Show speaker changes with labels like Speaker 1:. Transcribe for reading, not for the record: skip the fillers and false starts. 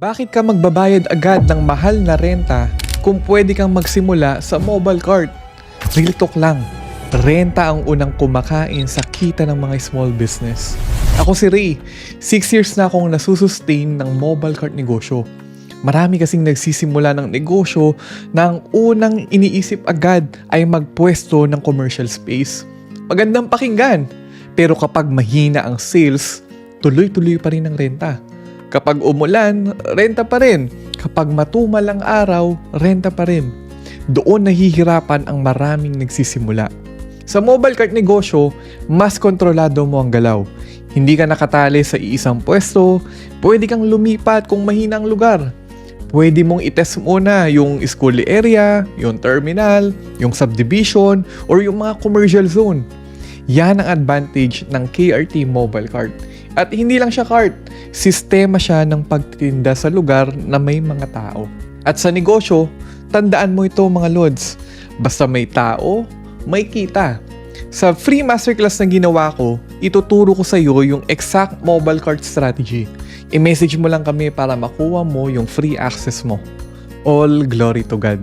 Speaker 1: Bakit ka magbabayad agad ng mahal na renta kung pwede kang magsimula sa mobile cart? Real talk lang, renta ang unang kumakain sa kita ng mga small business. Ako si Ray, 6 years na akong nasusustain ng mobile cart negosyo. Marami kasing nagsisimula ng negosyo na ang unang iniisip agad ay magpwesto ng commercial space. Magandang pakinggan, pero kapag mahina ang sales, tuloy-tuloy pa rin ang renta. Kapag umulan, renta pa rin. Kapag matumal ang araw, renta pa rin. Doon nahihirapan ang maraming nagsisimula. Sa mobile cart negosyo, mas kontrolado mo ang galaw. Hindi ka nakatali sa iisang pwesto, pwede kang lumipat kung mahina ang lugar. Pwede mong itest muna yung school area, yung terminal, yung subdivision, or yung mga commercial zone. Yan ang advantage ng KRT Mobile Cart. At hindi lang siya cart, sistema siya ng pagtitinda sa lugar na may mga tao. At sa negosyo, tandaan mo ito mga lods, basta may tao, may kita. Sa free masterclass na ginawa ko, ituturo ko sa iyo yung exact mobile cart strategy. I-message mo lang kami para makuha mo yung free access mo. All glory to God.